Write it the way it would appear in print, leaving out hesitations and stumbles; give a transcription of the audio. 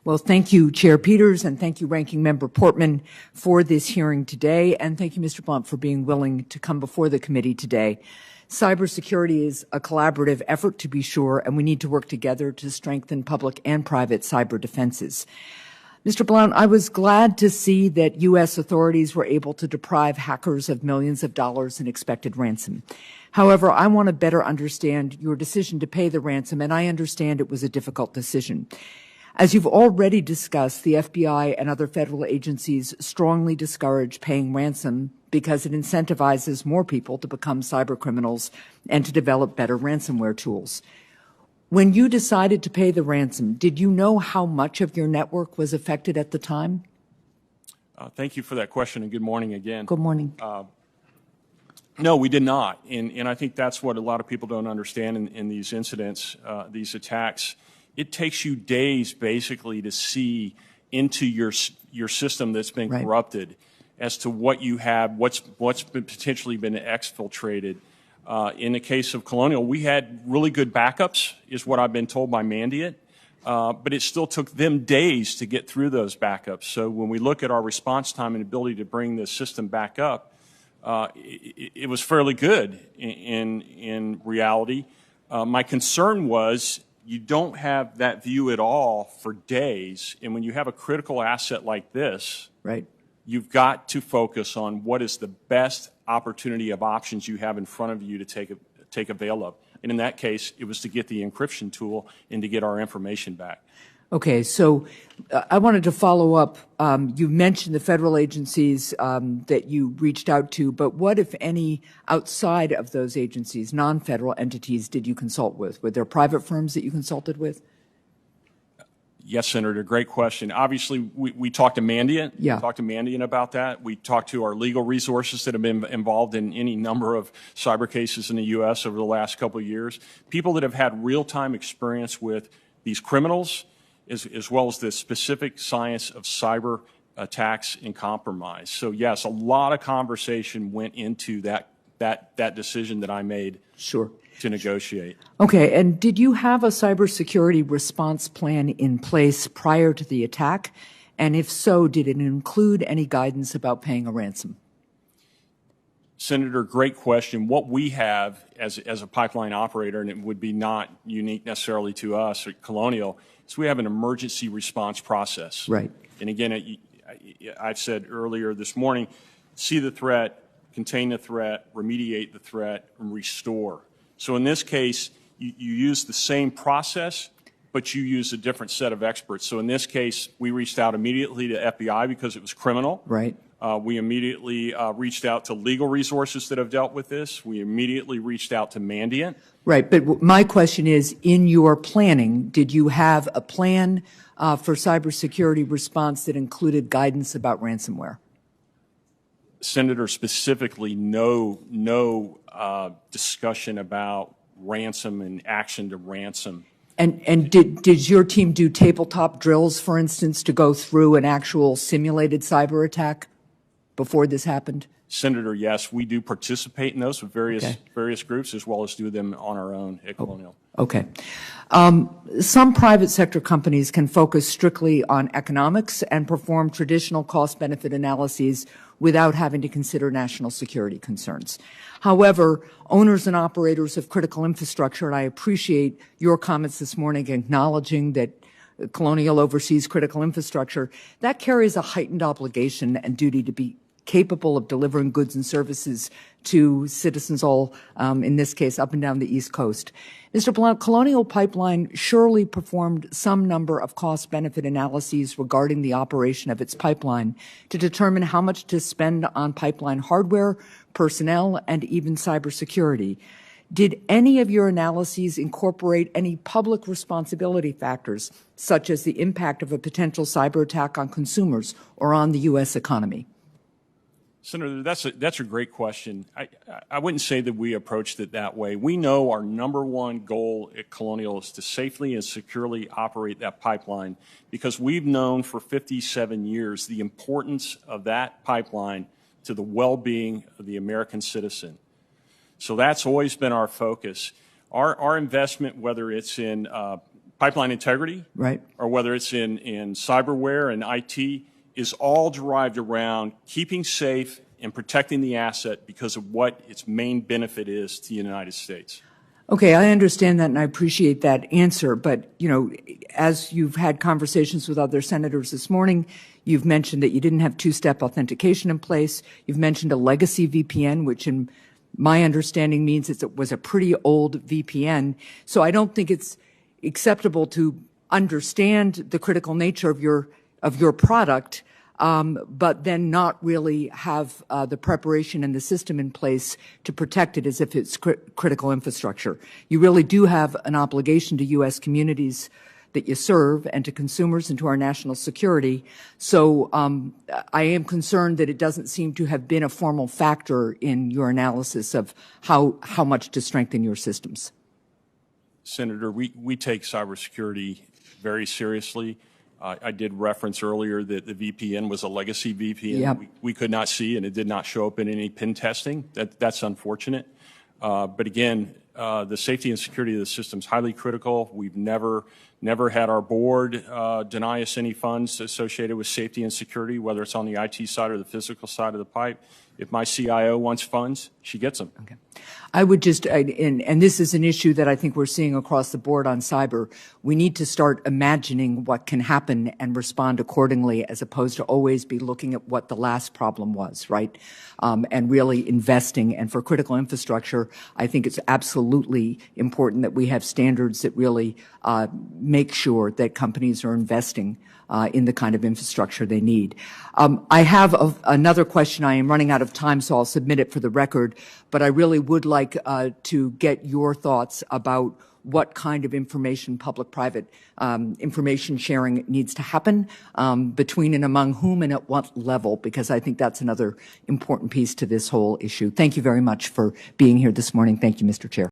Well, thank you, Chair Peters, and thank you, Ranking Member Portman, for this hearing today. And thank you, Mr. Blount, for being willing to come before the committee today. Cybersecurity is a collaborative effort, to be sure, and we need to work together to strengthen public and private cyber defenses. Mr. Blount, I was glad to see that U.S. authorities were able to deprive hackers of millions of dollars in expected ransom. However, I want to better understand your decision to pay the ransom, and I understand it was a difficult decision. As you've already discussed, the FBI and other federal agencies strongly discourage paying ransom because it incentivizes more people to become cyber criminals and to develop better ransomware tools. When you decided to pay the ransom, did you know how much of your network was affected at the time? Thank you for that question, and good morning again. Good morning. No, we did not, and I think that's what a lot of people don't understand in these incidents, these attacks. It takes you days, basically, to see into your system that's been corrupted as to what you have, what's been potentially been exfiltrated. In the case of Colonial, we had really good backups, is what I've been told by Mandiant, but it still took them days to get through those backups. So when we look at our response time and ability to bring the system back up, it was fairly good in reality. My concern was you don't have that view at all for days, and when you have a critical asset like this, you've got to focus on what is the best opportunity of options you have in front of you to take avail of. And in that case, it was to get the encryption tool and to get our information back. Okay, so I wanted to follow up. You mentioned the federal agencies that you reached out to, but what, if any, outside of those agencies, non-federal entities, did you consult with? Were there private firms that you consulted with? Yes, Senator, great question. Obviously, we talked to Mandiant. Yeah. We talked to Mandiant about that. We talked to our legal resources that have been involved in any number of cyber cases in the U.S. over the last couple of years. People that have had real-time experience with these criminals, as well as the specific science of cyber attacks and compromise. So yes, a lot of conversation went into that decision that I made. Sure. To negotiate. Okay, and did you have a cybersecurity response plan in place prior to the attack? And if so, did it include any guidance about paying a ransom? Senator, great question. What we have as a pipeline operator, and it would be not unique necessarily to us at Colonial, is we have an emergency response process. Right. And again, I've said earlier this morning, see the threat, contain the threat, remediate the threat, and restore. So in this case, you use the same process, but you use a different set of experts. So in this case, we reached out immediately to FBI because it was criminal. Right. We immediately reached out to legal resources that have dealt with this. We immediately reached out to Mandiant. Right, but my question is, in your planning, did you have a plan for cybersecurity response that included guidance about ransomware? Senator, specifically, no discussion about ransom and action to ransom. And did your team do tabletop drills, for instance, to go through an actual simulated cyber attack before this happened? Senator, yes, we do participate in those with various groups, as well as do them on our own at Colonial. Okay. Some private sector companies can focus strictly on economics and perform traditional cost-benefit analyses without having to consider national security concerns. However, owners and operators of critical infrastructure, and I appreciate your comments this morning acknowledging that Colonial oversees critical infrastructure, that carries a heightened obligation and duty to be capable of delivering goods and services to citizens all, in this case, up and down the East Coast. Mr. Blount, Colonial Pipeline surely performed some number of cost-benefit analyses regarding the operation of its pipeline to determine how much to spend on pipeline hardware, personnel, and even cybersecurity. Did any of your analyses incorporate any public responsibility factors, such as the impact of a potential cyber attack on consumers or on the U.S. economy? Senator, that's a great question. I wouldn't say that we approached it that way. We know our number one goal at Colonial is to safely and securely operate that pipeline because we've known for 57 years the importance of that pipeline to the well-being of the American citizen. So that's always been our focus. Our investment, whether it's in pipeline integrity, right, or whether it's in cyberware and IT, is all derived around keeping safe and protecting the asset because of what its main benefit is to the United States. Okay, I understand that and I appreciate that answer, but, you know, as you've had conversations with other senators this morning, you've mentioned that you didn't have two-step authentication in place. You've mentioned a legacy VPN, which in my understanding means it was a pretty old VPN. So I don't think it's acceptable to understand the critical nature of your product, but then not really have the preparation and the system in place to protect it as if it's critical infrastructure. You really do have an obligation to U.S. communities that you serve and to consumers and to our national security. So I am concerned that it doesn't seem to have been a formal factor in your analysis of how much to strengthen your systems. Senator, we take cybersecurity very seriously. I did reference earlier that the VPN was a legacy VPN. Yep. We could not see, and it did not show up in any pen testing. That's unfortunate. But again, the safety and security of the system is highly critical. We've never had our board deny us any funds associated with safety and security, whether it's on the IT side or the physical side of the pipe. If my CIO wants funds, she gets them. Okay. I would just, and this is an issue that I think we're seeing across the board on cyber, we need to start imagining what can happen and respond accordingly as opposed to always be looking at what the last problem was, right? And really investing. And for critical infrastructure, I think it's absolutely important that we have standards that really make sure that companies are investing in the kind of infrastructure they need. I have another question. I am running out of time, so I'll submit it for the record, but I really would like to get your thoughts about what kind of information, public-private information sharing needs to happen between and among whom and at what level, because I think that's another important piece to this whole issue. Thank you very much for being here this morning. Thank you, Mr. Chair.